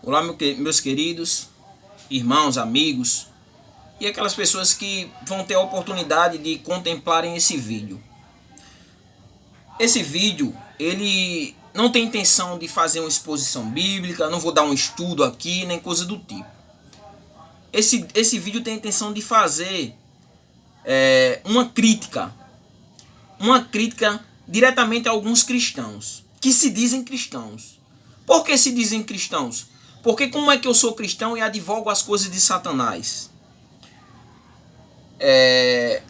Olá, meus queridos irmãos, amigos e aquelas pessoas que vão ter a oportunidade de contemplarem esse vídeo. Esse vídeo, ele não tem intenção de fazer uma exposição bíblica, não vou dar um estudo aqui, nem coisa do tipo. Esse vídeo tem a intenção de fazer uma crítica diretamente a alguns cristãos, que se dizem cristãos. Por que se dizem cristãos? Porque como é que eu sou cristão e advogo as coisas de Satanás?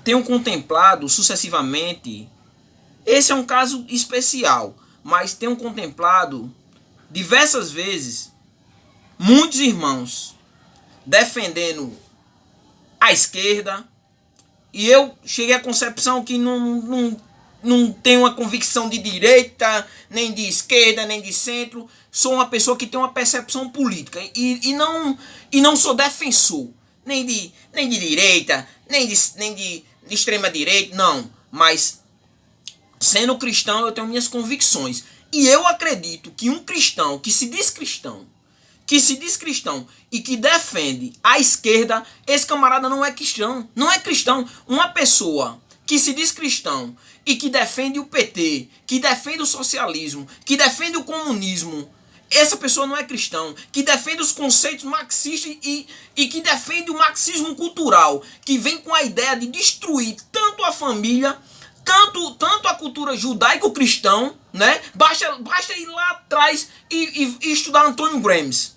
Tenho contemplado sucessivamente, esse é um caso especial, mas tenho contemplado diversas vezes muitos irmãos defendendo a esquerda, e eu cheguei à concepção que não tenho uma convicção de direita, nem de esquerda, nem de centro. Sou uma pessoa que tem uma percepção política e não sou defensor nem de direita, nem de extrema direita, não. Mas sendo cristão, eu tenho minhas convicções. E eu acredito que um cristão que se diz cristão e que defende a esquerda, esse camarada não é cristão. Não é cristão. Uma pessoa que se diz cristão e que defende o PT, que defende o socialismo, que defende o comunismo, essa pessoa não é cristão. Que defende os conceitos marxistas e que defende o marxismo cultural, que vem com a ideia de destruir tanto a família, tanto a cultura judaico-cristão, né? Basta ir lá atrás e estudar Antônio Gramsci.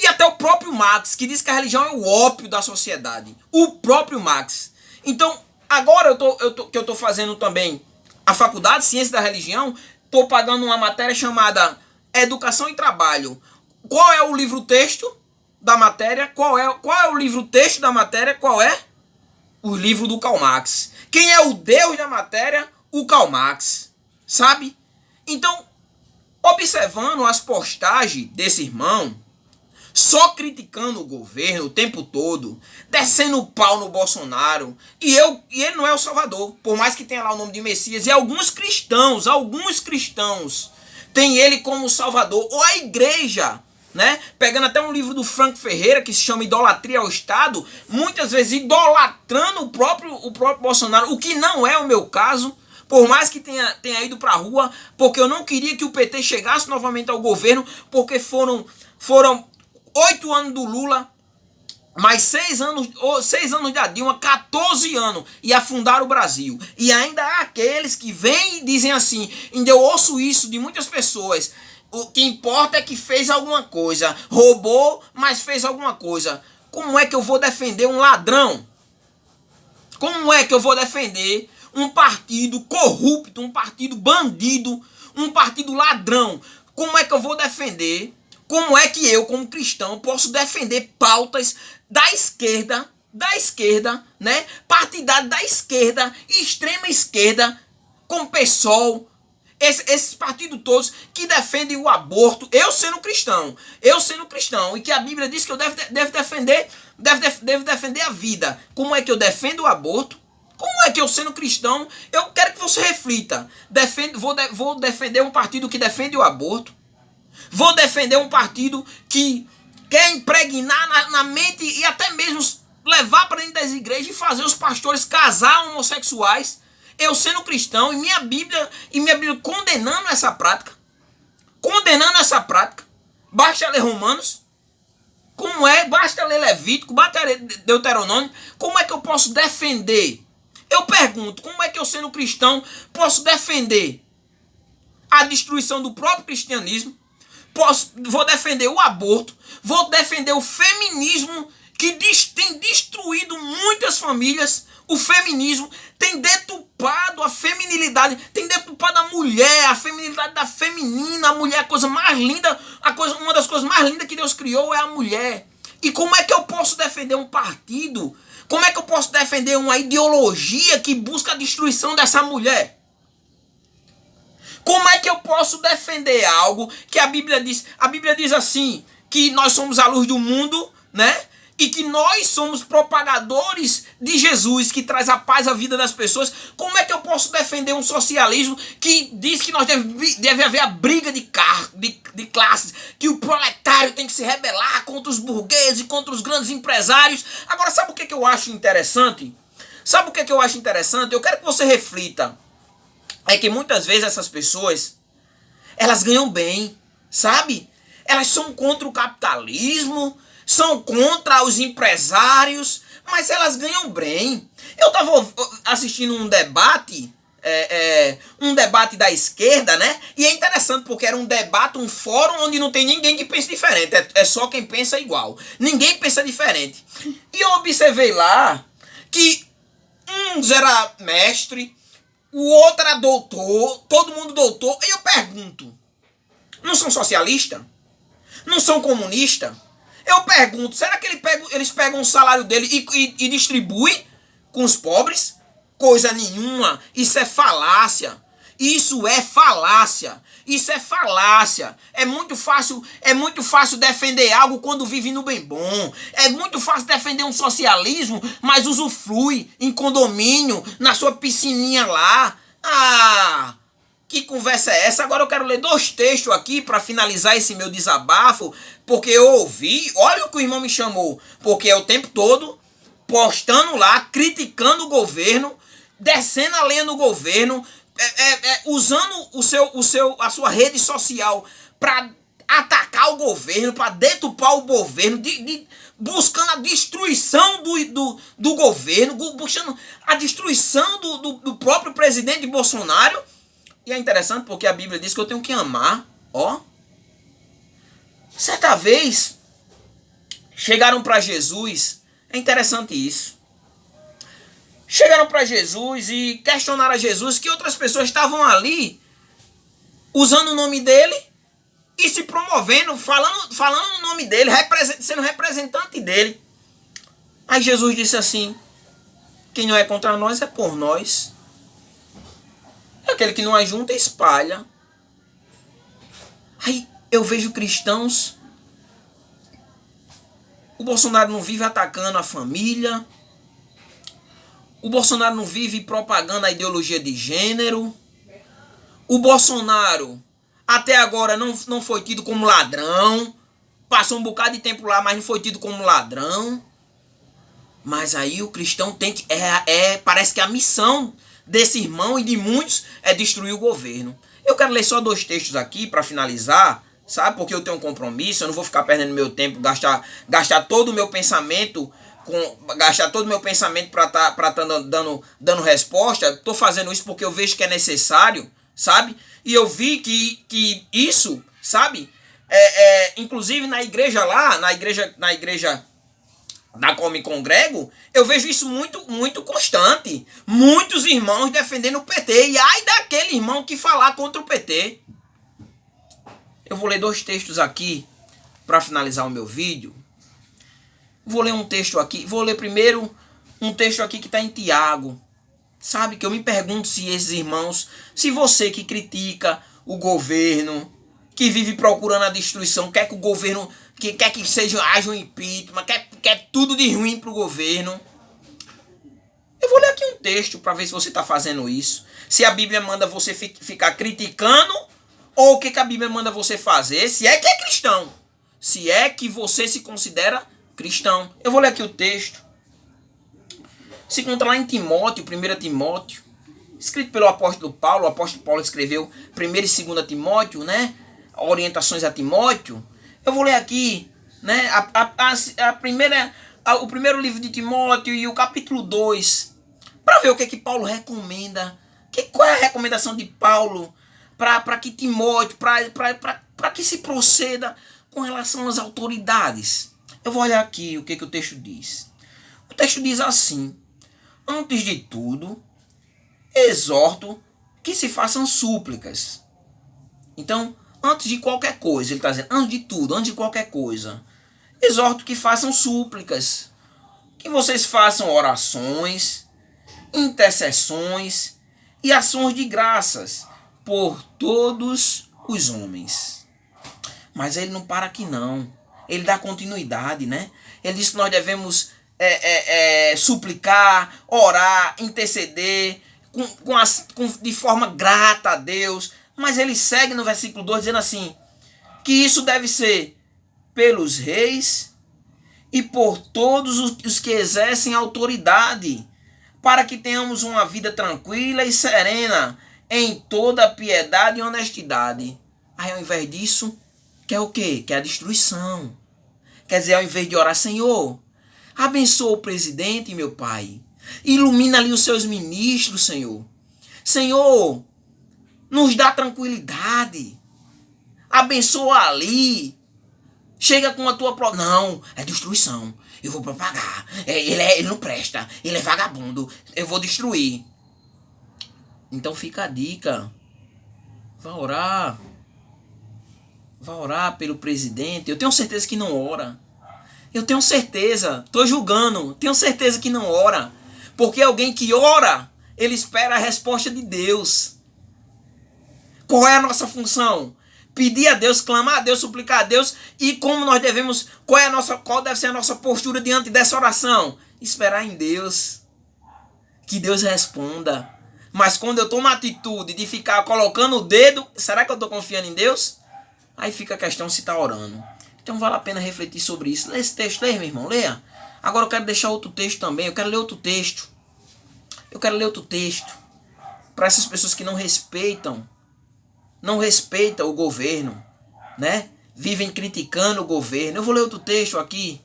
E até o próprio Marx, que diz que a religião é o ópio da sociedade. O próprio Marx. Então, agora que eu estou fazendo também a faculdade de Ciência da Religião, estou pagando uma matéria chamada Educação e Trabalho. Qual é o livro-texto da matéria? Qual é o livro-texto da matéria? Qual é? O livro do Karl Marx. Quem é o Deus da matéria? O Karl Marx. Sabe? Então, observando as postagens desse irmão, só criticando o governo o tempo todo, descendo o pau no Bolsonaro, e ele não é o Salvador, por mais que tenha lá o nome de Messias, e alguns cristãos têm ele como Salvador, ou a igreja, né? Pegando até um livro do Franco Ferreira, que se chama Idolatria ao Estado, muitas vezes idolatrando o próprio Bolsonaro, o que não é o meu caso, por mais que tenha ido pra rua, porque eu não queria que o PT chegasse novamente ao governo, porque foram 8 anos do Lula, mais 6 anos da Dilma, 14 anos, e afundaram o Brasil. E ainda há aqueles que vêm e dizem assim, ainda eu ouço isso de muitas pessoas, o que importa é que fez alguma coisa, roubou, mas fez alguma coisa. Como é que eu vou defender um ladrão? Como é que eu vou defender um partido corrupto, um partido bandido, um partido ladrão? Como é que eu vou defender? Como é que eu, como cristão, posso defender pautas da esquerda, né? Partidário da esquerda, extrema esquerda, como PSOL, esses partidos todos que defendem o aborto, eu sendo cristão, e que a Bíblia diz que eu devo defender a vida. Como é que eu defendo o aborto? Como é que eu, sendo cristão, eu quero que você reflita. Vou defender um partido que defende o aborto. Vou defender um partido que quer impregnar na mente e até mesmo levar para dentro das igrejas e fazer os pastores casar homossexuais. Eu sendo cristão e minha Bíblia condenando essa prática. Basta ler Romanos. Como é? Basta ler Levítico, basta ler Deuteronômio. Como é que eu posso defender? Eu pergunto, como é que eu, sendo cristão, posso defender a destruição do próprio cristianismo? Vou defender o aborto, vou defender o feminismo, que tem destruído muitas famílias. O feminismo tem deturpado a feminilidade, tem deturpado a mulher, a feminilidade da feminina. A mulher é a coisa mais linda, uma das coisas mais lindas que Deus criou é a mulher. E como é que eu posso defender um partido? Como é que eu posso defender uma ideologia que busca a destruição dessa mulher? Como é que eu posso defender algo que a Bíblia diz? A Bíblia diz assim, que nós somos a luz do mundo, né? e que nós somos propagadores de Jesus, que traz a paz à vida das pessoas, como é que eu posso defender um socialismo que diz que nós deve haver a briga de classes, que o proletário tem que se rebelar contra os burgueses, contra os grandes empresários? Agora, sabe o que eu acho interessante? Sabe o que eu acho interessante? Eu quero que você reflita. É que muitas vezes essas pessoas, elas ganham bem, sabe? Elas são contra o capitalismo, são contra os empresários, mas elas ganham bem. Eu estava assistindo um debate, um debate da esquerda, né? E é interessante porque era um debate, um fórum onde não tem ninguém que pense diferente. É só quem pensa igual. Ninguém pensa diferente. E eu observei lá que um era mestre, o outro era doutor, todo mundo doutor. E eu pergunto, não são socialistas? Não são comunistas? Eu pergunto, será que eles pegam o salário dele e distribuem com os pobres? Coisa nenhuma. Isso é falácia. Isso é falácia. Isso é falácia. É muito fácil defender algo quando vive no bem bom. É muito fácil defender um socialismo, mas usufrui em condomínio, na sua piscininha lá. Ah, que conversa é essa? Agora eu quero ler 2 textos aqui para finalizar esse meu desabafo, porque eu ouvi, olha o que o irmão me chamou, porque é o tempo todo postando lá, criticando o governo, descendo a lenha no governo, usando a sua rede social para atacar o governo, para detupar o governo, buscando a destruição do governo, buscando a destruição do próprio presidente Bolsonaro. E é interessante porque a Bíblia diz que eu tenho que amar, ó. Certa vez, chegaram para Jesus, é interessante isso. Chegaram para Jesus e questionaram a Jesus que outras pessoas estavam ali, usando o nome dele e se promovendo, falando o nome dele, sendo representante dele. Aí Jesus disse assim, quem não é contra nós é por nós. Aquele que não ajunta, espalha. Aí eu vejo cristãos. O Bolsonaro não vive atacando a família. O Bolsonaro não vive propagando a ideologia de gênero. O Bolsonaro até agora não foi tido como ladrão. Passou um bocado de tempo lá, mas não foi tido como ladrão. Mas aí o cristão tem que... parece que a missão desse irmão e de muitos é destruir o governo. Eu quero ler só 2 textos aqui para finalizar, sabe? Porque eu tenho um compromisso, eu não vou ficar perdendo meu tempo, gastar todo o meu pensamento para tá dando resposta. Estou fazendo isso porque eu vejo que é necessário, sabe? E eu vi que isso, sabe? Inclusive na igreja lá, na igreja da qual me congrego, eu vejo isso muito constante. Muitos irmãos defendendo o PT. E ai daquele irmão que falar contra o PT. Eu vou ler 2 textos aqui para finalizar o meu vídeo. Vou ler um texto aqui. Vou ler primeiro um texto aqui que está em Tiago. Sabe, que eu me pergunto se esses irmãos, se você que critica o governo, que vive procurando a destruição, quer que o governo... que quer que haja um impeachment, quer tudo de ruim para o governo. Eu vou ler aqui um texto para ver se você está fazendo isso. Se a Bíblia manda você ficar criticando, ou o que a Bíblia manda você fazer, se é que é cristão. Se é que você se considera cristão. Eu vou ler aqui o texto. Se encontra lá em Timóteo, 1 Timóteo, escrito pelo apóstolo Paulo. O apóstolo Paulo escreveu 1 e 2 Timóteo, né? Orientações a Timóteo. Eu vou ler aqui, né, o primeiro livro de Timóteo e o capítulo 2, para ver o que Paulo recomenda, qual é a recomendação de Paulo para que Timóteo, para que se proceda com relação às autoridades. Eu vou olhar aqui o que o texto diz. O texto diz assim: antes de tudo, exorto que se façam súplicas. Então, antes de qualquer coisa, ele está dizendo, antes de tudo, antes de qualquer coisa, exorto que façam súplicas, que vocês façam orações, intercessões e ações de graças por todos os homens. Mas ele não para aqui não. ele dá continuidade, né? Ele diz que nós devemos suplicar, orar, interceder, de forma grata a Deus. Mas ele segue no versículo 2 dizendo assim, que isso deve ser pelos reis e por todos os que exercem autoridade, para que tenhamos uma vida tranquila e serena em toda piedade e honestidade. Aí ao invés disso, quer o quê? Quer a destruição. Quer dizer, ao invés de orar, Senhor, abençoa o presidente, meu Pai. Ilumina ali os seus ministros, Senhor. Senhor, nos dá tranquilidade. Abençoa ali. Chega com a tua... Não, é destruição. Eu vou propagar. Ele não presta. Ele é vagabundo. Eu vou destruir. Então fica a dica. Vá orar. Vá orar pelo presidente. Eu tenho certeza que não ora. Eu tenho certeza. Estou julgando. Tenho certeza que não ora. Porque alguém que ora, ele espera a resposta de Deus. Qual é a nossa função? Pedir a Deus, clamar a Deus, suplicar a Deus. E como nós devemos, qual deve ser a nossa postura diante dessa oração? Esperar em Deus. Que Deus responda. Mas quando eu tomo a atitude de ficar colocando o dedo, será que eu estou confiando em Deus? Aí fica a questão se está orando. Então vale a pena refletir sobre isso. Lê esse texto, lê, meu irmão, leia. Agora eu quero deixar outro texto também. Eu quero ler outro texto. Para essas pessoas que não respeitam o governo, né? Vivem criticando o governo. Eu vou ler outro texto aqui,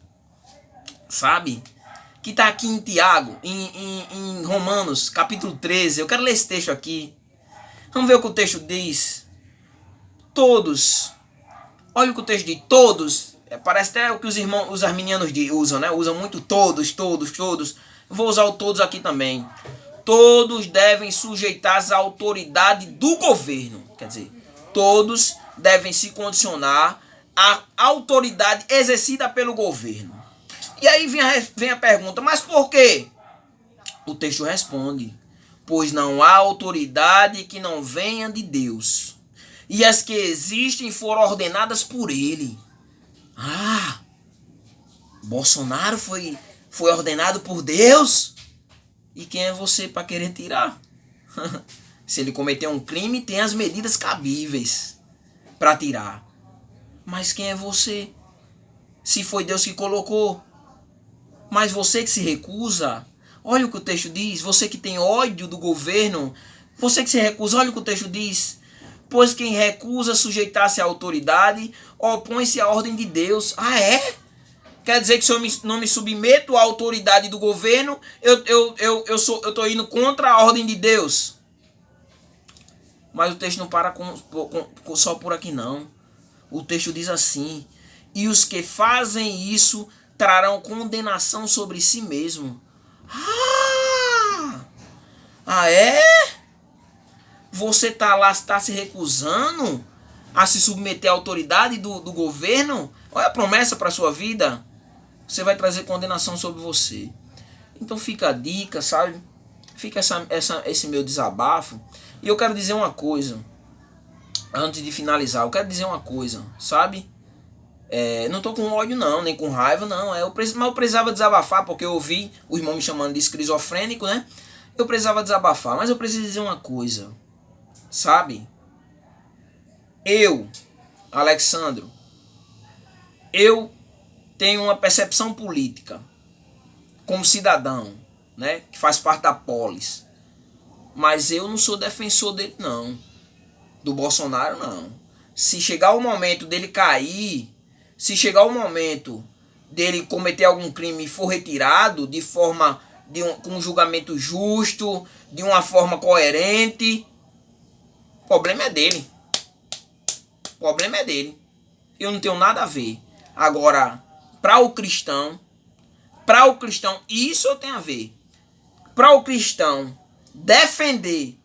sabe? Que está aqui em Tiago, em Romanos, capítulo 13. Eu quero ler esse texto aqui. Vamos ver o que o texto diz. Todos. Olha o que o texto diz. Todos. Parece até o que os arminianos usam, né? Usam muito todos. Vou usar o todos aqui também. Todos devem sujeitar-se à autoridade do governo. Quer dizer, todos devem se condicionar à autoridade exercida pelo governo. E aí vem a pergunta, mas por quê? O texto responde, pois não há autoridade que não venha de Deus. E as que existem foram ordenadas por ele. Bolsonaro foi ordenado por Deus? E quem é você para querer tirar? Se ele cometeu um crime, tem as medidas cabíveis para tirar. Mas quem é você? Se foi Deus que colocou. Mas você que se recusa, olha o que o texto diz. Você que tem ódio do governo, você que se recusa, olha o que o texto diz. Pois quem recusa sujeitar-se à autoridade, opõe-se à ordem de Deus. Quer dizer que se eu não me submeto à autoridade do governo, eu estou indo contra a ordem de Deus. Mas o texto não para só por aqui não. O texto diz assim, e os que fazem isso trarão condenação sobre si mesmo. Você está se recusando a se submeter à autoridade do governo? Olha a promessa para a sua vida. Você vai trazer condenação sobre você. Então fica a dica, sabe? Fica esse meu desabafo. E eu quero dizer uma coisa. Antes de finalizar, eu quero dizer uma coisa, sabe? Não tô com ódio não, nem com raiva não. Mas eu precisava desabafar, porque eu ouvi o irmão me chamando de esquizofrênico, né? Eu precisava desabafar, mas eu preciso dizer uma coisa. Sabe? Eu, Alexandro, eu tenho uma percepção política como cidadão, né, que faz parte da polis. Mas eu não sou defensor dele não. Do Bolsonaro não. Se chegar o momento dele cair, se chegar o momento dele cometer algum crime e for retirado de forma com um julgamento justo, de uma forma coerente, o problema é dele. O problema é dele. Eu não tenho nada a ver. Agora, para o cristão, isso eu tenho a ver. Para o cristão defender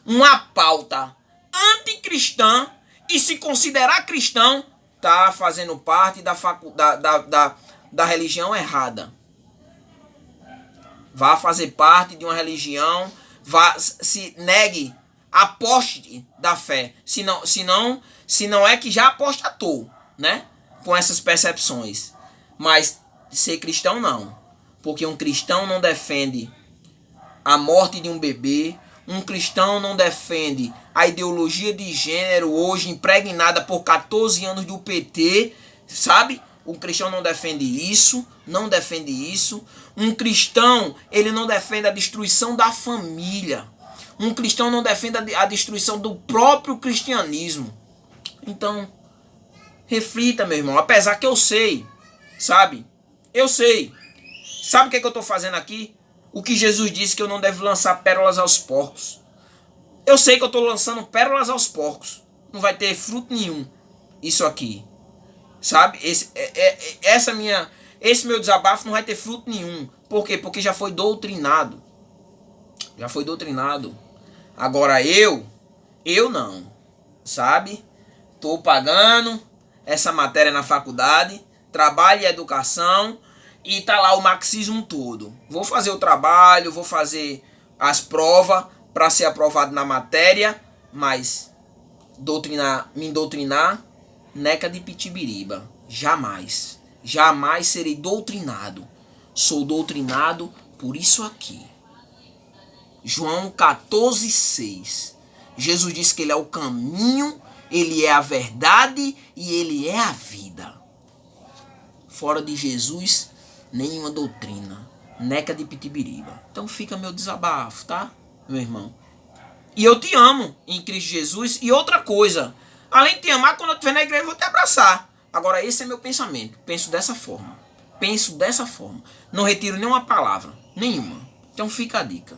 uma pauta anticristã e se considerar cristão, tá fazendo parte da religião errada. Vá fazer parte de uma religião, se negue, aposte da fé. Se não é que já apostatou, né? com essas percepções. Mas ser cristão não. Porque um cristão não defende a morte de um bebê. Um cristão não defende a ideologia de gênero hoje impregnada por 14 anos do PT, sabe? Um cristão não defende isso, não defende isso. Um cristão, ele não defende a destruição da família. Um cristão não defende a destruição do próprio cristianismo. Então, reflita, meu irmão. Apesar que eu sei, sabe? Eu sei. Sabe o que eu estou fazendo aqui? O que Jesus disse que eu não devo lançar pérolas aos porcos. Eu sei que eu estou lançando pérolas aos porcos. Não vai ter fruto nenhum isso aqui. Sabe? Esse meu desabafo não vai ter fruto nenhum. Por quê? Porque já foi doutrinado. Já foi doutrinado. Agora eu não. Sabe? Estou pagando essa matéria na faculdade. Trabalho e educação. E tá lá o marxismo todo. Vou fazer o trabalho, vou fazer as provas para ser aprovado na matéria, mas me doutrinar, neca de pitibiriba. Jamais. Jamais serei doutrinado. Sou doutrinado por isso aqui. João 14,6. Jesus disse que ele é o caminho, ele é a verdade e ele é a vida. Fora de Jesus, nenhuma doutrina. Neca de pitibiriba. Então fica meu desabafo, tá, meu irmão? E eu te amo em Cristo Jesus. E outra coisa, além de te amar, quando eu estiver na igreja eu vou te abraçar. Agora esse é meu pensamento. Penso dessa forma. Não retiro nenhuma palavra. Nenhuma. Então fica a dica.